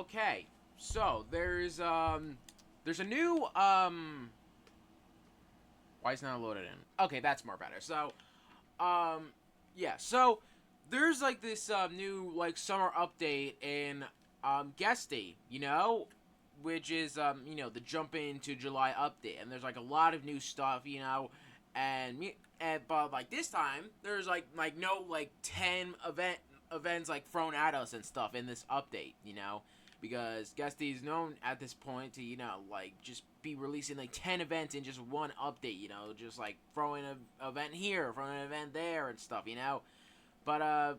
Okay, so there's a new why is it not loaded in? Okay, that's more better. So yeah, so there's like this new like summer update in Guesty, which is the jump into July update, and there's like a lot of new stuff, and but like this time there's like no like 10 events like thrown at us and stuff in this update, because Guesty is known at this point to like just be releasing like 10 events in just one update, just like throwing an event here, throwing an event there and stuff, but I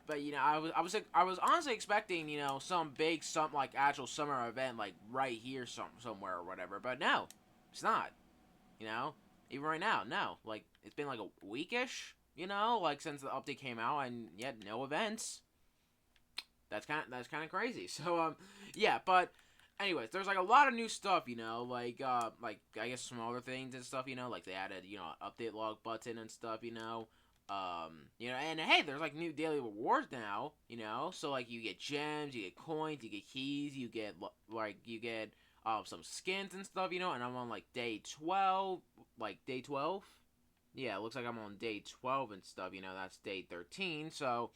was honestly expecting some like actual summer event like right here somewhere or whatever, but no, it's not. You know, even right now, no. Like it's been like a weekish, like since the update came out, and yet no events. That's kind of crazy. So yeah, but anyways, there's like a lot of new stuff, like I guess smaller things and stuff, like they added update log button and stuff, and hey, there's like new daily rewards now, so like you get gems, you get coins, you get keys, you get some skins and stuff, and I'm on like day 12, like day 12. Yeah, it looks like I'm on day 12 and stuff, that's day 13. So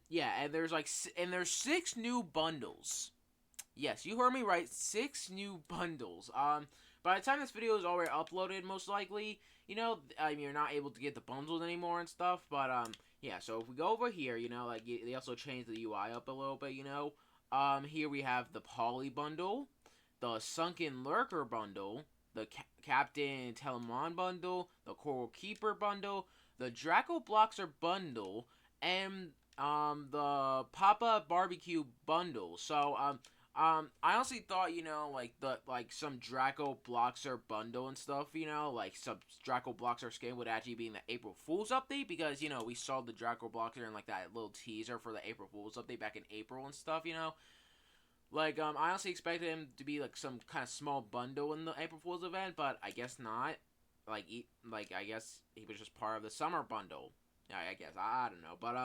yeah, and there's 6 new bundles. Yes, you heard me right. 6 new bundles. By the time this video is already uploaded, most likely, you're not able to get the bundles anymore and stuff. But yeah. So if we go over here, like they also changed the UI up a little bit. Here we have the Poly bundle, the Sunken Lurker bundle, the Captain Telemon bundle, the Coral Keeper bundle, the Draco Bloxer bundle, and the Papa Barbecue bundle. So I honestly thought, like some Draco Bloxer bundle and stuff, like some Draco Bloxer skin would actually be in the April Fool's update, because, we saw the Draco Bloxer in like that little teaser for the April Fool's update back in April and stuff, Like, I honestly expected him to be like some kind of small bundle in the April Fool's event, but I guess not. Like, I guess he was just part of the summer bundle. Yeah, I guess. I don't know. But,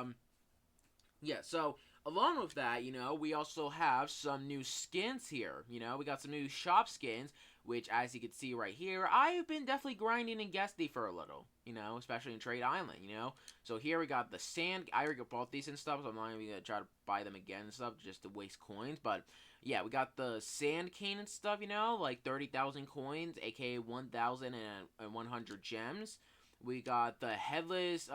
yeah, so along with that, we also have some new skins here. We got some new shop skins, which, as you can see right here, I've been definitely grinding in Guesty for a little, especially in Trade Island, So here we got the sand. I already bought these and stuff, so I'm not even going to try to buy them again and stuff just to waste coins. But, yeah, we got the sand cane and stuff, like 30,000 coins, aka 1,100 gems. We got the headless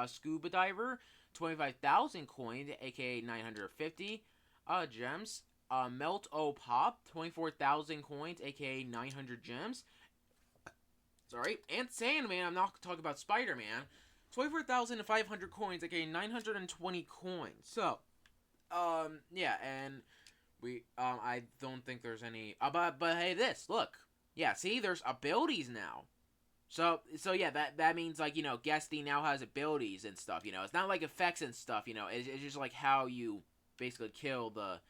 scuba diver, 25,000 coins, aka 950 gems. Melt O Pop, 24,000 coins, aka 900 gems. Sorry. And Sandman, I'm not talking about Spider-Man. 24,500 coins, aka 920 coins. So, yeah, and I don't think there's any, but hey, look. Yeah, see, there's abilities now. So yeah, that means like Guesty now has abilities and stuff. It's not like effects and stuff. It's just like how you basically kill the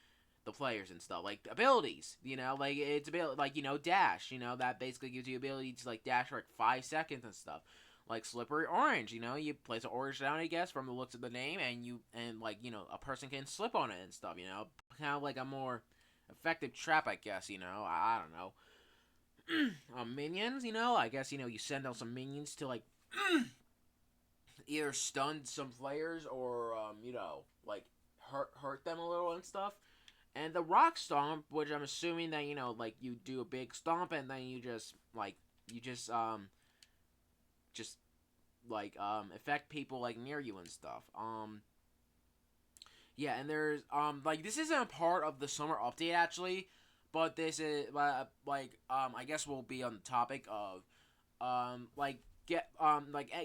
players and stuff. Like abilities. Like it's ability like dash. That basically gives you ability to like dash for like 5 seconds and stuff. Like slippery orange. You place an orange down, I guess, from the looks of the name, and like a person can slip on it and stuff. Kind of like a more effective trap, I guess. I don't know. Minions, I guess, you send out some minions to, like, either stun some players or, like, hurt them a little and stuff. And the rock stomp, which I'm assuming that, like, you do a big stomp and then you just, affect people, like, near you and stuff. Yeah, and there's, like, this isn't a part of the summer update, actually. But this is I guess we'll be on the topic of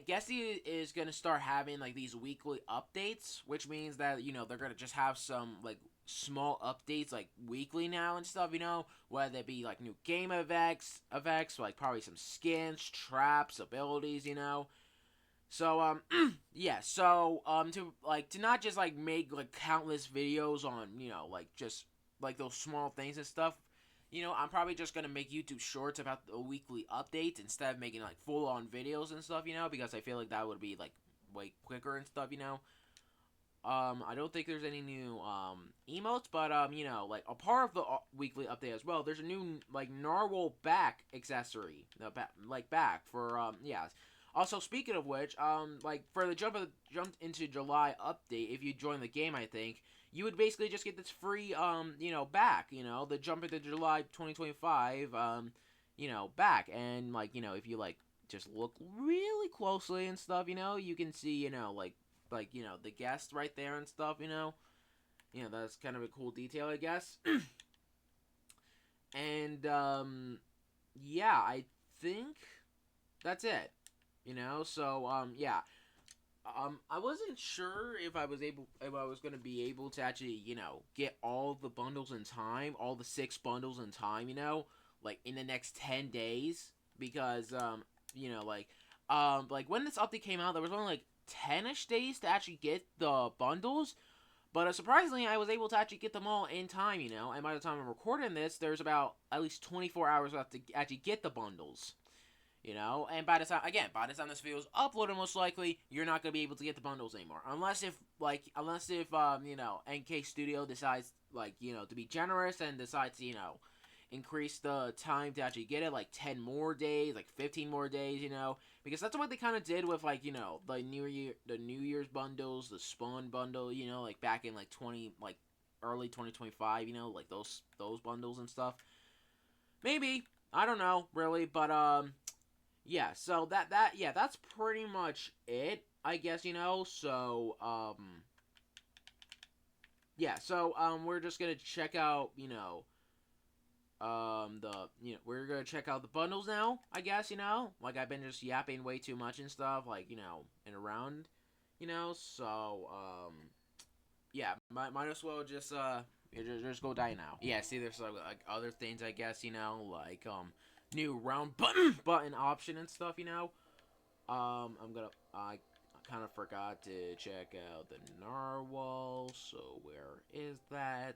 Guesty is gonna start having like these weekly updates, which means that they're gonna just have some like small updates like weekly now and stuff, whether it be like new game effects, like probably some skins, traps, abilities, So yeah, so to not just like make like countless videos on like just like those small things and stuff. I'm probably just gonna make YouTube shorts about the weekly updates instead of making like full on videos and stuff. Because I feel like that would be like way quicker and stuff. I don't think there's any new emotes, but you know, like a part of the weekly update as well. There's a new like narwhal back accessory, like back for yeah. Also, speaking of which, like for the jump into July update, if you join the game, I think you would basically just get this free you know, back, you know, the jump into July 2025 you know, back, and like, you know, if you like just look really closely and stuff, you know, you can see, you know, like, you know, the guest right there and stuff, you know. You know, that's kind of a cool detail, I guess. And yeah, I think that's it. You know, so yeah. I wasn't sure if I was gonna be able to actually, you know, get all the bundles in time, all the 6 bundles in time, you know, like in the next 10 days, because you know, like when this update came out, there was only like 10ish days to actually get the bundles, but surprisingly, I was able to actually get them all in time, you know, and by the time I'm recording this, there's about at least 24 hours left to actually get the bundles. You know, and by the time this video is uploaded, most likely you're not gonna be able to get the bundles anymore, unless if you know, NK Studio decides, like, you know, to be generous and decides to, you know, increase the time to actually get it, like 10 more days, like 15 more days, you know, because that's what they kind of did with, like, you know, the New Year's bundles, the Spawn bundle, you know, like back in like early 2025, you know, like those bundles and stuff. Maybe, I don't know really, but yeah, so that's pretty much it, I guess, you know. So yeah, so we're just gonna check out, you know, we're gonna check out the bundles now, I guess, you know. Like, I've been just yapping way too much and stuff, like, you know, and around, you know. So yeah, might as well just just go die now. Yeah, see, there's like other things, I guess, you know, like new round button option and stuff, you know. I kind of forgot to check out the narwhal. So where is that?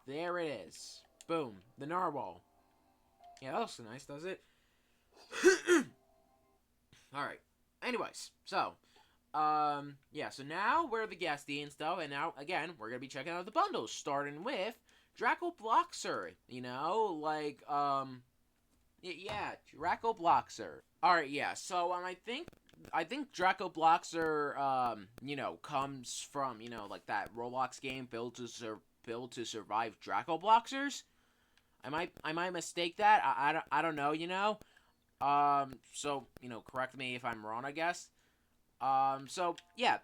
There it is. Boom, the narwhal. Yeah, that looks nice, does it? All right. Anyways, so yeah, so now we're the Guesty and stuff, and now again we're gonna be checking out the bundles, starting with Draco Bloxer. You know, like yeah, Draco Bloxer. All right, yeah. So I think Draco Bloxer you know, comes from, you know, like that Roblox game built to survive Draco Bloxers. I might mistake that. I don't know, you know. So, you know, correct me if I'm wrong, I guess. So yeah.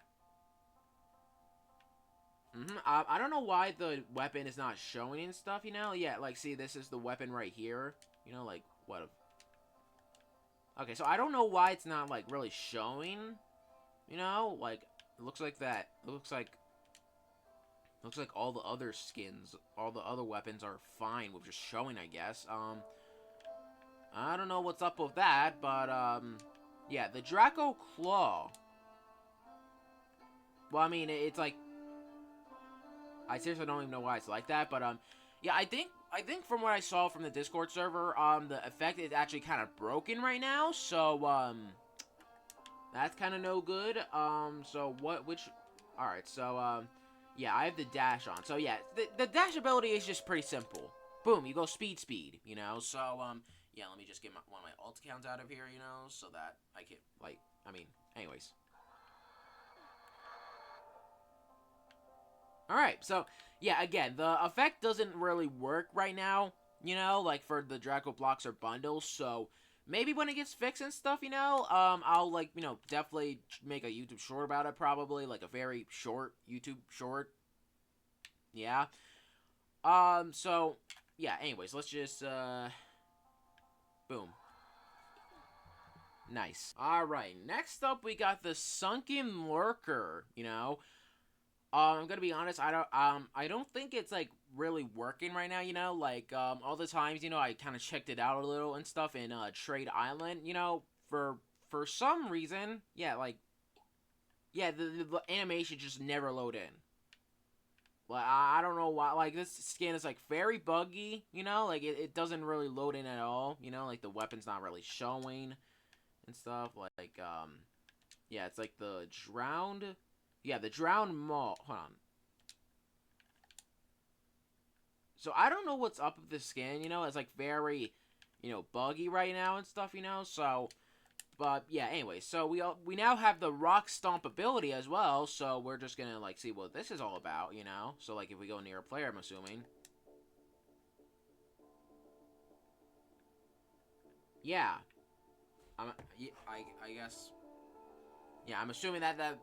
I don't know why the weapon is not showing and stuff, you know. Yeah, like, see, this is the weapon right here. You know, like, what? Okay, so I don't know why it's not, like, really showing. You know, like, it looks like that. It looks like all the other skins, all the other weapons are fine with just showing, I guess. I don't know what's up with that, but yeah, the Draco Claw. Well, I mean, it's like, I seriously don't even know why it's like that, but yeah, I think from what I saw from the Discord server, the effect is actually kind of broken right now, so that's kind of no good. So all right, so yeah, I have the dash on. So yeah, the dash ability is just pretty simple. Boom, you go speed, you know. So yeah, let me just get one of my alt accounts out of here, you know, so that I can, like, I mean, anyways. Alright, so, yeah, again, the effect doesn't really work right now, you know, like, for the Draco Bloxer bundles, so maybe when it gets fixed and stuff, you know, I'll, like, you know, definitely make a YouTube short about it, probably, like, a very short YouTube short, yeah. So, yeah, anyways, let's just, boom. Nice. Alright, next up, we got the Sunken Lurker, you know. I'm gonna be honest, I don't think it's, like, really working right now, you know, like, all the times, you know, I kind of checked it out a little and stuff in, Trade Island, you know, for some reason, yeah, like, yeah, the animation just never load in. Like, I don't know why, like, this skin is, like, very buggy, you know, like, it doesn't really load in at all, you know, like, the weapon's not really showing and stuff, like, yeah, it's, like, the drowned Yeah, the drowned mall. Hold on. So I don't know what's up with the skin, you know? It's like very, you know, buggy right now and stuff, you know? So, but yeah, anyway, so we now have the rock stomp ability as well, so we're just gonna like see what this is all about, you know? So like if we go near a player, I'm assuming. Yeah. I guess. Yeah, I'm assuming that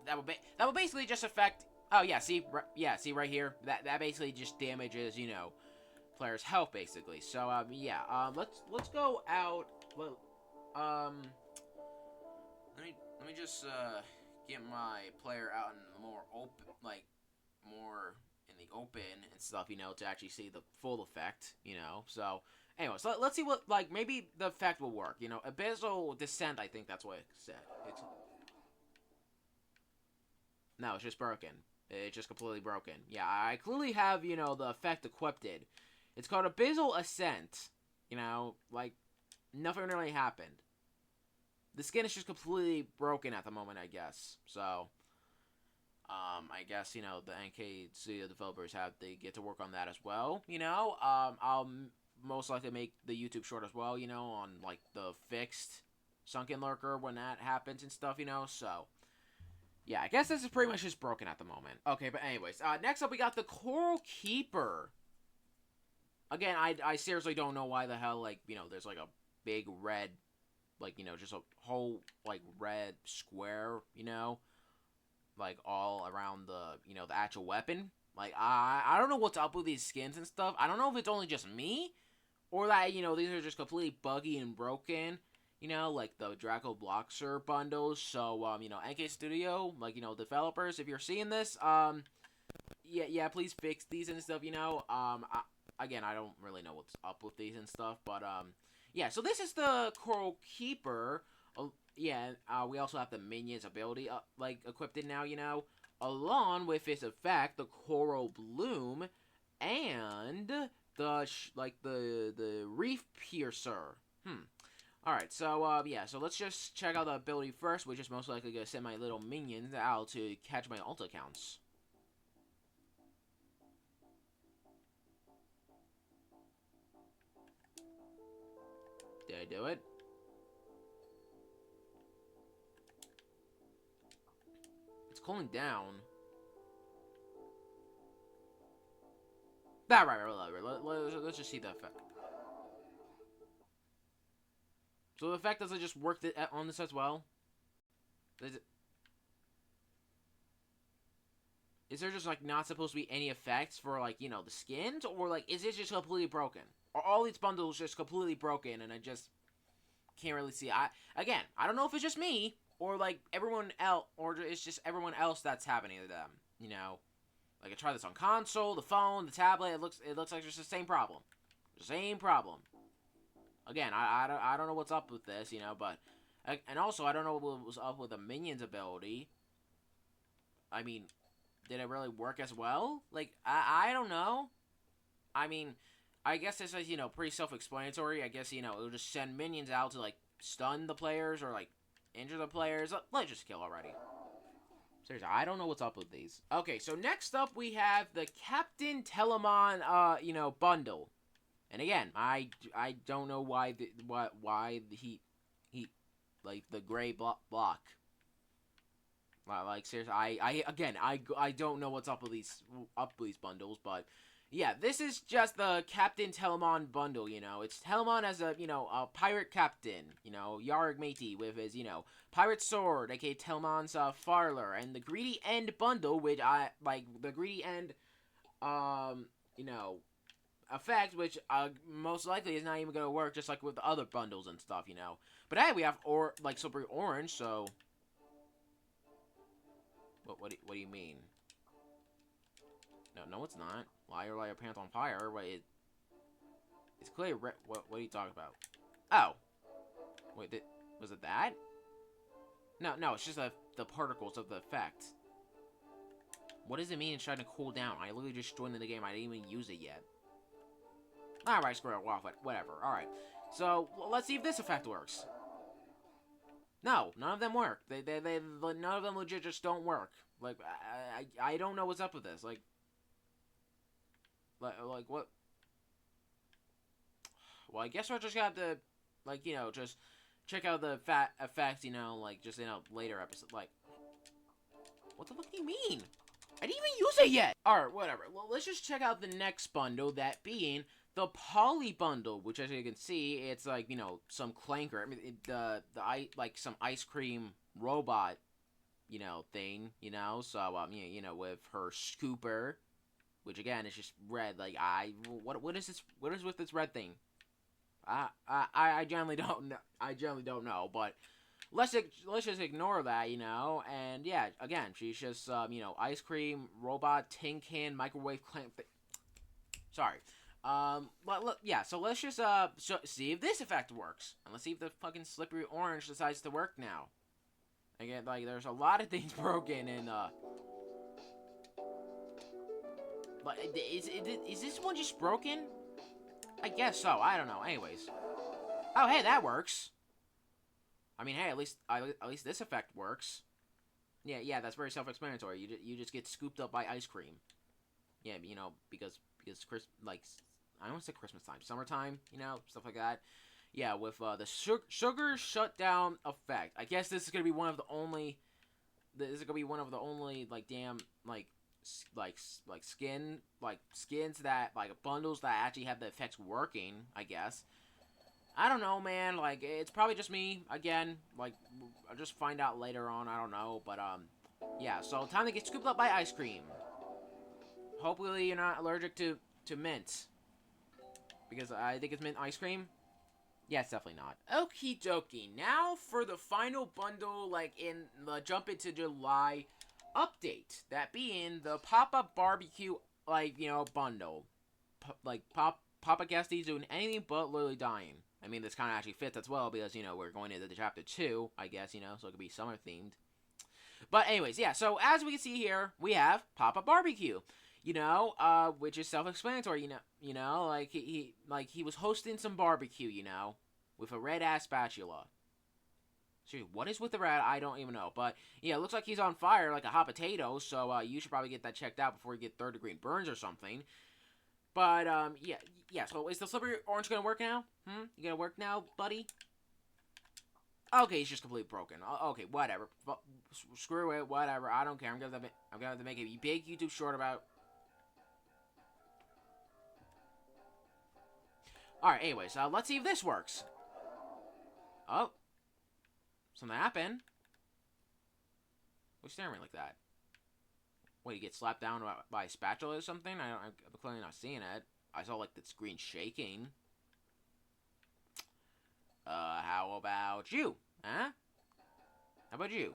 will basically just affect. Oh yeah, see right here. That basically just damages, you know, players' health basically. So yeah, let's go out. Well, let me just get my player out in the more open, like more in the open and stuff, you know, to actually see the full effect, you know. So anyway, so let's see what like maybe the effect will work, you know. Abyssal Descent, I think that's what it said. It's No, it's just broken. It's just completely broken. Yeah, I clearly have, you know, the effect equipped. It's called Abyssal Ascent. You know, like, nothing really happened. The skin is just completely broken at the moment, I guess. So, I guess, you know, the NK Studio developers they get to work on that as well, you know? I'll most likely make the YouTube short as well, you know, on, like, the fixed Sunken Lurker when that happens and stuff, you know? So, yeah, I guess this is pretty much just broken at the moment. Okay, but anyways, next up we got the Coral Keeper. Again, I seriously don't know why the hell, like, you know, there's like a big red, like, you know, just a whole, like, red square, you know, like, all around the, you know, the actual weapon. Like, I don't know what's up with these skins and stuff. I don't know if it's only just me, or that, you know, these are just completely buggy and broken. You know, like the Draco Bloxer bundles. So, you know, NK Studio, like, you know, developers, if you're seeing this, yeah, please fix these and stuff, you know. Again, I don't really know what's up with these and stuff, but, yeah, so this is the Coral Keeper. Yeah, we also have the Minions ability, like, equipped in now, you know, along with its effect, the Coral Bloom, and the Reef Piercer. Alright, so, yeah, so let's just check out the ability first, which is most likely going to send my little minions out to catch my ult accounts. Did I do it? It's cooling down. Right. Let's just see the effect. So the effect doesn't just work on this as well? Is there just, like, not supposed to be any effects for, like, you know, the skins? Or, like, is it just completely broken? Or all these bundles just completely broken and I just can't really see? Again, I don't know if it's just me or, like, everyone else, or it's just everyone else that's having it to them, you know? Like, I tried this on console, the phone, the tablet, it looks like it's the same problem. Same problem. Again, I don't know what's up with this, you know, but... And also, I don't know what was up with the Minions ability. I mean, did it really work as well? Like, I don't know. I mean, I guess this is, you know, pretty self-explanatory. I guess, you know, it'll just send minions out to, like, stun the players or, like, injure the players. Let's just kill already. Seriously, I don't know what's up with these. Okay, so next up we have the Captain Telemon, you know, bundle. And again, I don't know why he like the gray block. Like seriously, I don't know what's up with these bundles, but yeah, this is just the Captain Telemon bundle. You know, it's Telemon as a, you know, a pirate captain. You know, Yarg Matey with his, you know, pirate sword, aka Telemon's Farler, and the Greedy End bundle, which I like the Greedy End, you know, effect, which most likely is not even gonna work, just like with the other bundles and stuff, you know. But hey, we have like Slippery Orange, so. What do you mean? No, it's not. Liar, liar, pants on fire. Wait, it's clearly red. What are you talking about? Oh, wait, was it that? No, it's just the particles of the effect. What does it mean it's trying to cool down? I literally just joined in the game. I didn't even use it yet. Alright, screw it. Well, whatever. Alright. So, let's see if this effect works. No, none of them work. None of them legit just don't work. Like, I don't know what's up with this. Like what? Well, I guess we'll just have to, like, just check out the effects, like, just in a later episode. Like, what the fuck do you mean? I didn't even use it yet! Alright, whatever. Well, let's just check out the next bundle, that being the Poly Bundle, which, as you can see, it's like, some clanker. I mean, like, some ice cream robot, thing, so, with her scooper, which, again, is just red. Like, what is this? What is with this red thing? I generally don't know. I generally don't know, but let's just ignore that, and yeah, again, she's just, ice cream, robot, tin can, microwave clamp. Sorry. Yeah, so let's just, see if this effect works. And let's see if the fucking slippery orange decides to work now. Again, like, there's a lot of things broken in, but is this one just broken? I guess so. I don't know. Anyways. Oh, hey, that works. I mean, hey, at least this effect works. Yeah, that's very self-explanatory. You just get scooped up by ice cream. Yeah, because like, I don't want to say Christmas time, summertime, stuff like that. Yeah, with the sugar shutdown effect. I guess this is gonna be one of the only. This is gonna be one of the only like damn skins that like bundles that actually have the effects working. I guess. I don't know, man. Like, it's probably just me again. Like, I'll just find out later on. I don't know, but yeah. So time to get scooped up by ice cream. Hopefully, you're not allergic to mint, because I think it's mint ice cream. Yeah, it's definitely not. Okie dokie. Now for the final bundle, like in the Jump Into July update. That being the Pop-Up Barbecue, like, bundle. Papa Guesty's doing anything but literally dying. I mean, this kind of actually fits as well because, we're going into the chapter 2, I guess, so it could be summer themed. But anyways, yeah, so as we can see here, we have Pop-Up Barbecue. Which is self-explanatory, like he was hosting some barbecue, with a red-ass spatula. Seriously, what is with the rat? I don't even know. But, yeah, it looks like he's on fire like a hot potato, so you should probably get that checked out before you get third-degree burns or something. But, yeah, so is the slippery orange gonna work now? You gonna work now, buddy? Okay, he's just completely broken. Okay, whatever. Screw it, whatever. I don't care. I'm gonna have to make a big YouTube short about... Alright, anyways, let's see if this works. Oh. Something happened. What's staring at me like that? What, you get slapped down by a spatula or something? I'm clearly not seeing it. I saw, like, the screen shaking. How about you? Huh? How about you?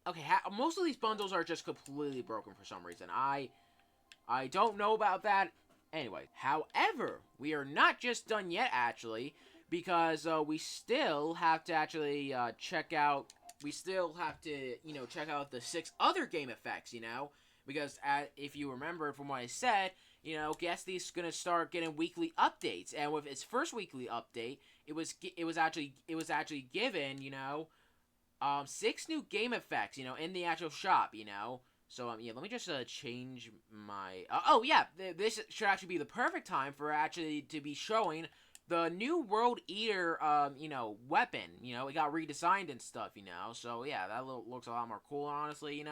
Okay, most of these bundles are just completely broken for some reason. I don't know about that. Anyway, however, we are not just done yet, actually, because we still have to actually check out. We still have to, check out the 6 other game effects, because if you remember from what I said, Guesty's gonna start getting weekly updates, and with its first weekly update, it was actually given, 6 new game effects, in the actual shop, So, yeah, let me just change my... oh, yeah, this should actually be the perfect time for actually to be showing the new World Eater, weapon. It got redesigned and stuff, So, yeah, that looks a lot more cool, honestly,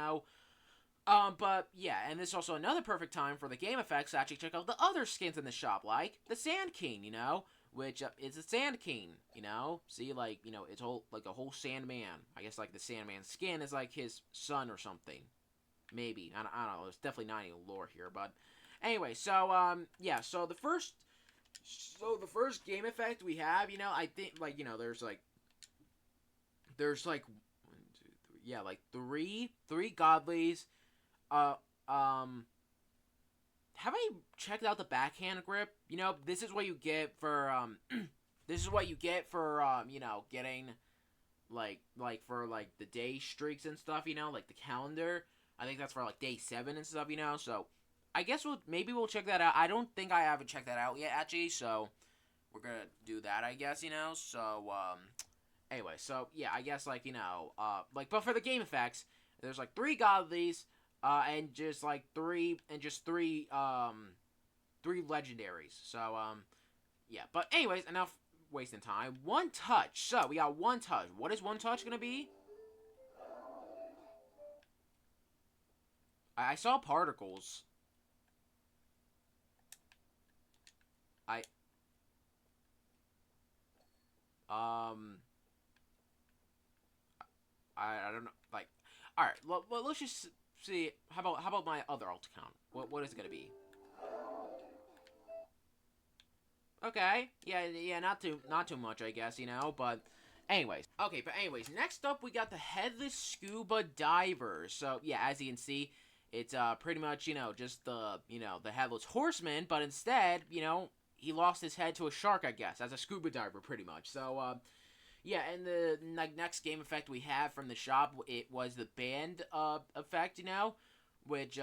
But, yeah, and this is also another perfect time for the game effects to actually check out the other skins in the shop, like the Sand King, which is a Sand King, See, like, it's like a whole Sandman. I guess, like, the Sandman skin is, like, his son or something. Maybe. I don't know. There's definitely not any lore here, but... Anyway, so, yeah, so the first game effect we have, I think, like, there's, like... There's, like... 1, 2, 3... Yeah, like, three godlies. Have I checked out the backhand grip? This is what you get for, this is what you get for, getting, like, for, like, the day streaks and stuff, like, the calendar. I think that's for, like, day 7 and stuff, so I guess maybe we'll check that out. I don't think I haven't checked that out yet, actually, so we're gonna do that, I guess, so, anyway, so yeah, I guess like but for the game effects, there's like 3 godlies, and just like three legendaries. So yeah. But anyways, enough wasting time. One touch. So we got one touch. What is one touch gonna be? I saw particles. I um I don't know. Like, all right. Well, let's just see. How about my other alt account? What is it gonna be? Okay. Yeah. Not too much, I guess. But anyways. Okay. But anyways, next up we got the headless scuba diver. So yeah, as you can see, it's pretty much just the headless horseman, but instead he lost his head to a shark, I guess, as a scuba diver, pretty much. So yeah, and the next game effect we have from the shop, it was the band effect, which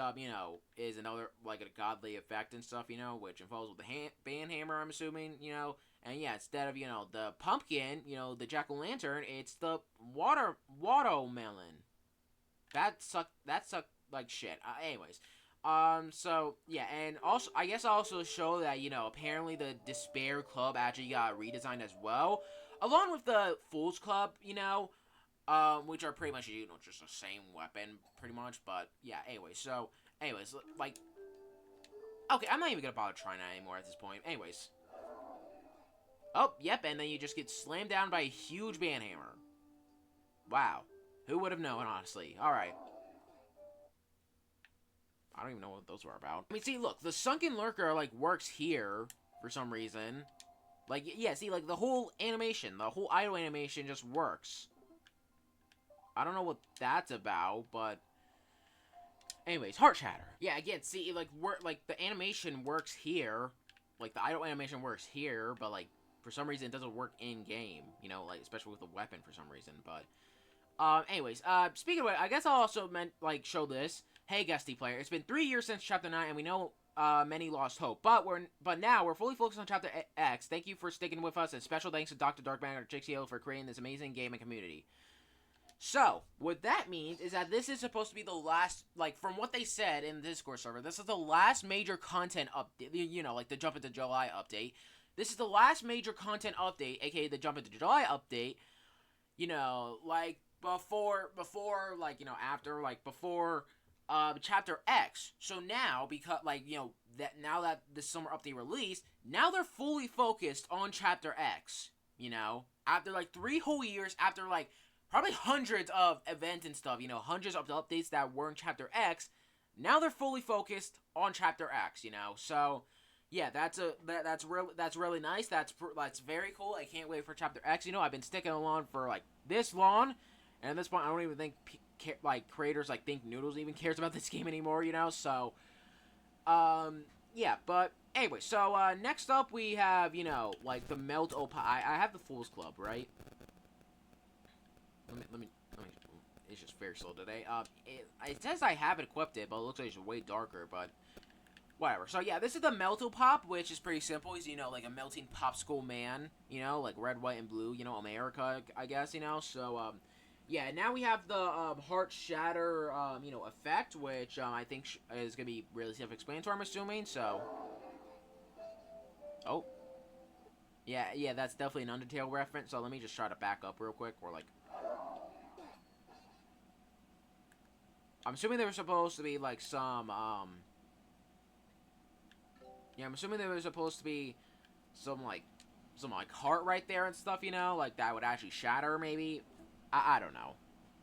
is another like a godly effect and stuff, which involves with the band hammer, I'm assuming, and yeah, instead of the pumpkin, the jack o' lantern, it's the watermelon. That sucked like shit. Anyways. So yeah, and also I guess I also show that apparently the Despair Club actually got redesigned as well, along with the Fools Club, which are pretty much just the same weapon, pretty much. But yeah, anyways, like, okay, I'm not even gonna bother trying that anymore at this point. Anyways, oh yep, and then you just get slammed down by a huge band hammer. Wow, who would have known, honestly? All right. I don't even know what those were about. I mean, see, look, the Sunken Lurker, like, works here for some reason. Like, yeah, see, like, the whole animation, the whole idle animation just works. I don't know what that's about, but... Anyways, Heart Shatter. Yeah, again, see, like, the animation works here. Like, the idle animation works here, but, like, for some reason it doesn't work in-game. Like, especially with the weapon for some reason, but... Anyways, speaking of which, I guess I also meant, like, show this. Hey, Guesty player, it's been 3 years since Chapter 9, and we know, many lost hope. But now, we're fully focused on Chapter X. Thank you for sticking with us, and special thanks to Dr. Darkman or Jixio for creating this amazing game and community. So, what that means is that this is supposed to be the last, like, from what they said in the Discord server, this is the last major content update, like the Jump into July update. This is the last major content update, aka the Jump into July update, like, before, like, after, like, before, Chapter X. So now, because, like, now that the summer update released, now they're fully focused on Chapter X, after, like, 3 whole years, after, like, probably hundreds of events and stuff, hundreds of updates that were in Chapter X, now they're fully focused on Chapter X, so... Yeah, that's really nice. That's very cool. I can't wait for Chapter X. I've been sticking along for like this long, and at this point, I don't even think creators like Think Noodles even cares about this game anymore. So yeah. But anyway, so next up we have like the Melt Opa. I have the Fools Club, right? Let me. It's just very slow today. It says I have it equipped, but it looks like it's way darker, but. Whatever. So, yeah, this is the Melt-O-Pop, which is pretty simple. He's, like a melting popsicle man, like red, white, and blue, America, I guess, So, yeah, now we have the Heart Shatter, effect, which I think is going to be really self-explanatory, I'm assuming, so... Oh. Yeah, that's definitely an Undertale reference, so let me just try to back up real quick, or, like... I'm assuming there was supposed to be, like, some, Yeah, I'm assuming there was supposed to be some heart right there and stuff, like that would actually shatter, maybe. I don't know.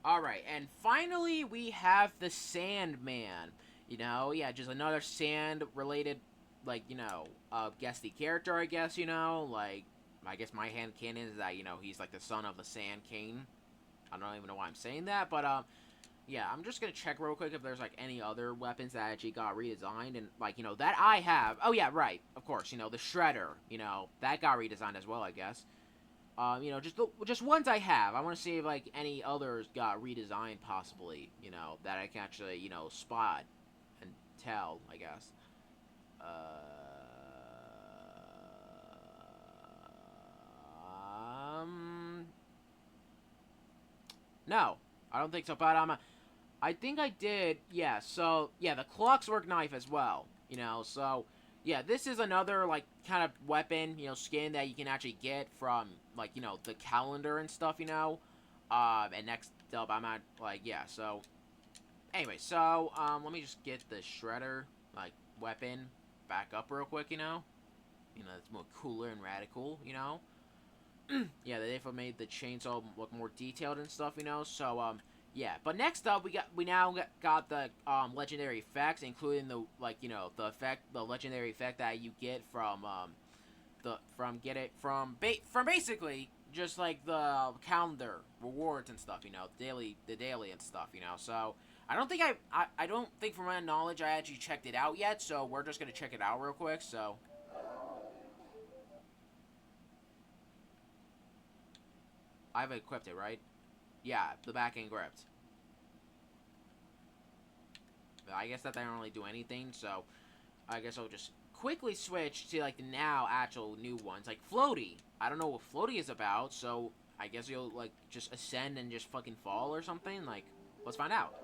Alright, and finally we have the Sandman. Yeah, just another sand-related, like, Guesty character, I guess, like, I guess my hand canon is that, he's like the son of the Sand King. I don't even know why I'm saying that, but, yeah, I'm just gonna check real quick if there's, like, any other weapons that actually got redesigned, and, like, that I have. Oh, yeah, right, of course, the Shredder, that got redesigned as well, I guess. Just ones I have. I want to see if, like, any others got redesigned, possibly, that I can actually, spot and tell, I guess. No, I don't think so. But I think I did. Yeah. So yeah, the clockwork knife as well. You know. So yeah, this is another like kind of weapon, skin that you can actually get from like the calendar and stuff. And next up, I'm at like yeah. So anyway, so let me just get the shredder like weapon back up real quick. It's more cooler and radical. Yeah, they definitely made the chainsaw look more detailed and stuff. So yeah. But next up, we now got the legendary effects, including the the legendary effect that you get from from basically just like the calendar rewards and stuff. The daily and stuff. So I don't think from my knowledge I actually checked it out yet. So we're just gonna check it out real quick. So I've equipped it, right? Yeah, the back end gripped. But I guess that they don't really do anything, so I guess I'll just quickly switch to like the now actual new ones, like floaty. I don't know what floaty is about, so I guess you'll like just ascend and just fucking fall or something. Like, let's find out.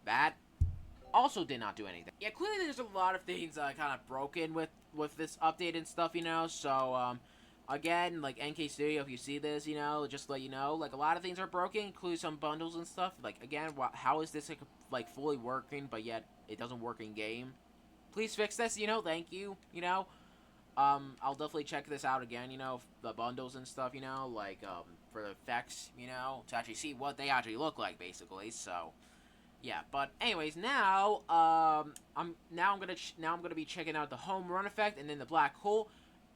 That also did not do anything. Yeah, clearly there's a lot of things kind of broken with this update and stuff. So again, like NK Studio, if you see this, just let you know, like a lot of things are broken, including some bundles and stuff. Like again, how is this like fully working, but yet it doesn't work in game? Please fix this. Thank you. I'll definitely check this out again. The bundles and stuff. Like for the effects. To actually see what they actually look like, basically. So. Yeah, but anyways, now I'm gonna be checking out the home run effect and then the black hole,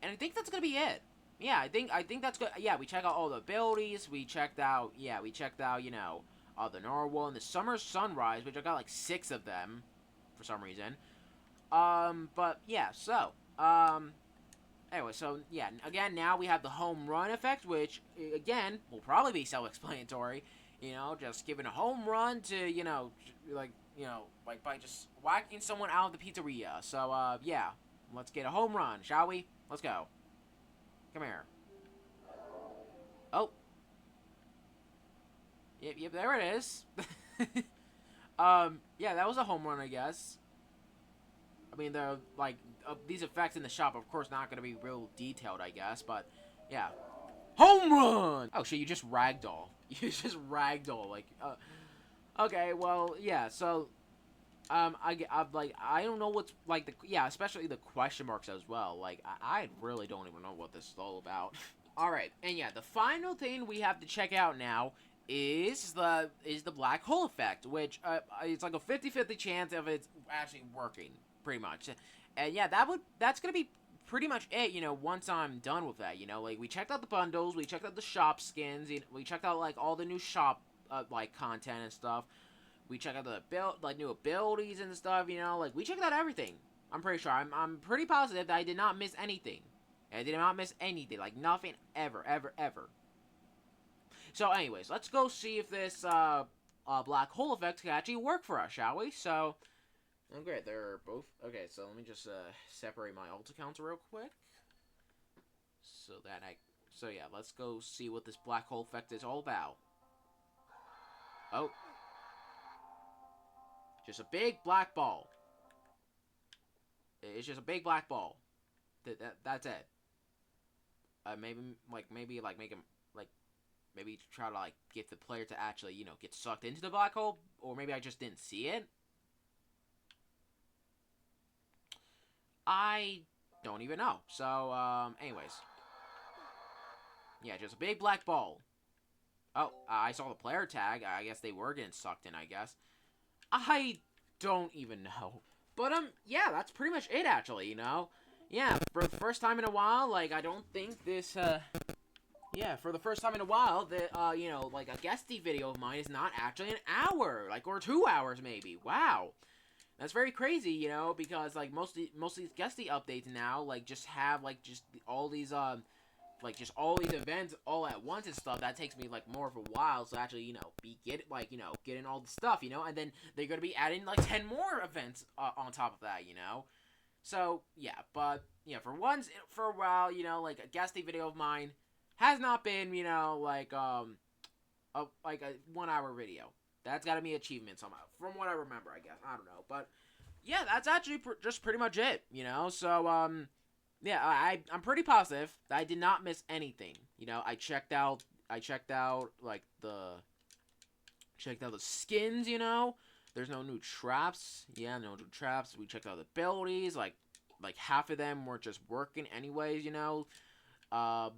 and I think that's gonna be it. Yeah, I think that's good. Yeah, we checked out all the abilities. We checked out the narwhal and the summer sunrise, which I got like 6 of them for some reason. But yeah, so anyway, so yeah, again now we have the home run effect, which again will probably be self-explanatory. Just giving a home run to, like by just whacking someone out of the pizzeria. So, yeah. Let's get a home run, shall we? Let's go. Come here. Oh. Yep, there it is. Yeah, that was a home run, I guess. I mean, they're, like, these effects in the shop, of course, not gonna be real detailed, I guess, but, yeah. Home run! Oh, shit, you just ragdoll. You just ragdoll, like, okay, well, yeah, so, I don't know what's, like, especially the question marks as well, like, I really don't even know what this is all about. Alright, and yeah, the final thing we have to check out now is the black hole effect, which, it's like a 50-50 chance of it actually working, pretty much, and yeah, that's gonna be pretty much it, once I'm done with that, like, we checked out the bundles, we checked out the shop skins, we checked out, like, all the new shop, like, content and stuff, we checked out the new abilities and stuff, like, we checked out everything, I'm pretty sure, I'm pretty positive that I did not miss anything, I did not miss anything, like, nothing, ever, ever, ever. So, anyways, let's go see if this, black hole effect can actually work for us, shall we? So, oh, great, they're both... Okay, so let me just separate my alt accounts real quick. So yeah, let's go see what this black hole effect is all about. Oh. Just a big black ball. It's just a big black ball. That's it. Maybe make him, like, maybe try to, like, get the player to actually, get sucked into the black hole. Or maybe I just didn't see it. I don't even know. So, anyways. Yeah, just a big black ball. Oh, I saw the player tag. I guess they were getting sucked in, I guess. I don't even know. But, yeah, that's pretty much it, actually, Yeah, for the first time in a while, like, I don't think this, yeah, for the first time in a while, that, like, a guesty video of mine is not actually an hour. Like, or 2 hours, maybe. Wow. That's very crazy, because, like, most of these guesty updates now, like, just have, like, just all these, just all these events all at once and stuff. That takes me, like, more of a while to actually, getting all the stuff, and then they're gonna be adding, like, 10 more events on top of that, So, yeah, but, yeah, for a while, like, a guesty video of mine, has not been, you know, like a 1 hour video. That's got to be achievement somehow, from what I remember. I guess I don't know, but yeah, that's actually just pretty much it. You know, so yeah, I'm pretty positive that I did not miss anything. You know, I checked out like checked out the skins. You know, there's no new traps. Yeah, no new traps. We checked out the abilities. Like half of them were just working anyways. You know, yeah,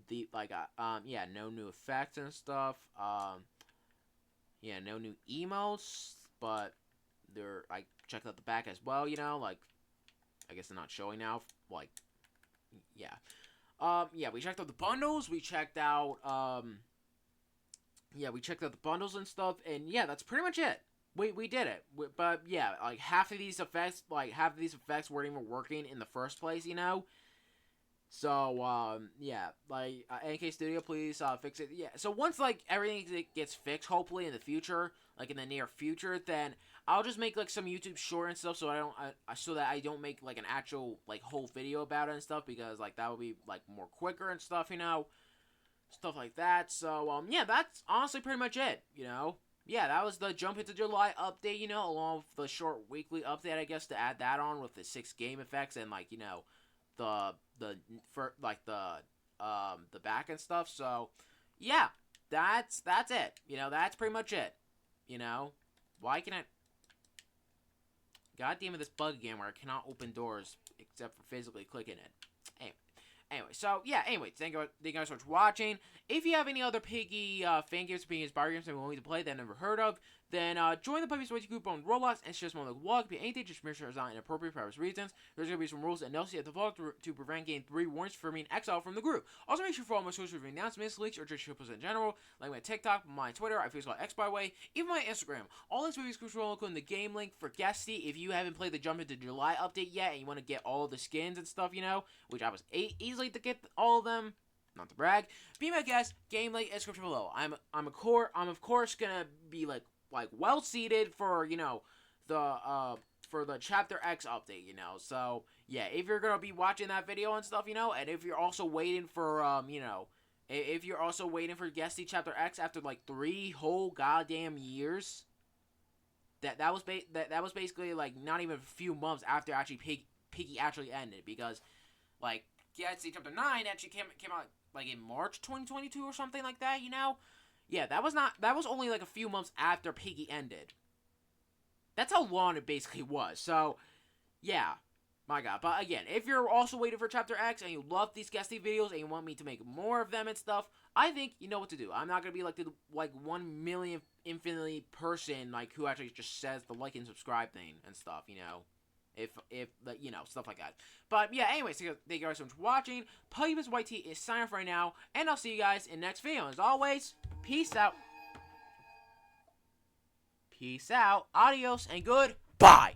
no new effects and stuff. Yeah, no new emotes, but I checked out the back as well. You know, like I guess they're not showing now. Like, yeah. Yeah, we checked out the bundles. We checked out, yeah, we checked out the bundles and stuff. And yeah, that's pretty much it. We did it. But yeah, like half of these effects weren't even working in the first place, you know? So, yeah, like, NK Studio, please, fix it. Yeah, so once, like, everything gets fixed, hopefully, in the future, like, in the near future, then I'll just make, like, some YouTube short and stuff, so so that I don't make, like, an actual, like, whole video about it and stuff, because, like, that would be, like, more quicker and stuff, you know? Stuff like that, so, yeah, that's honestly pretty much it, you know? Yeah, that was the Jump into July update, you know, along with the short weekly update, I guess, to add that on with the 6 game effects and, like, you know, the back and stuff. So yeah, that's it. You know, that's pretty much it. You know, why can I? God damn it, this bug again where I cannot open doors except for physically clicking it. Anyway, so yeah. Anyway, thank you guys so much for watching. If you have any other Piggy fan games, Piggy inspired games that you want me to play that I've never heard of, then join the PuggyPugsonYT group on Roblox and share small like vlog. Be anything, just make sure it's not inappropriate for various reasons. There's gonna be some rules and notes at the vlog to prevent getting 3 warnings for being exiled from the group. Also, make sure to follow my social media announcements, leaks, or just posts in general, like my TikTok, my Twitter, I Facebook X by the way, even my Instagram. All these videos will include the game link for Guesty. If you haven't played the Jump into July update yet and you want to get all the skins and stuff, you know, which I was easily to get all of them. Not to brag. Be my guest. Game link in description below. I'm of course gonna be like well seated for, you know, for the Chapter X update, you know. So yeah, if you're gonna be watching that video and stuff, you know, and if you're also waiting for you know, if you're also waiting for Guesty Chapter X after like 3 whole goddamn years, that was basically like not even a few months after actually Piggy actually ended, because like Guesty Chapter 9 actually came out like in March 2022 or something like that, you know? Yeah, that was only like a few months after Piggy ended. That's how long it basically was. So, yeah. My god. But again, if you're also waiting for Chapter X and you love these Guesty videos and you want me to make more of them and stuff, I think you know what to do. I'm not going to be like the 1 million infinitely person like who actually just says the like and subscribe thing and stuff, you know? If you know, stuff like that. But yeah, anyways, thank you guys so much for watching. PuggyPugsonYT is signing off right now, and I'll see you guys in the next video. As always, peace out. Peace out. Adios and goodbye.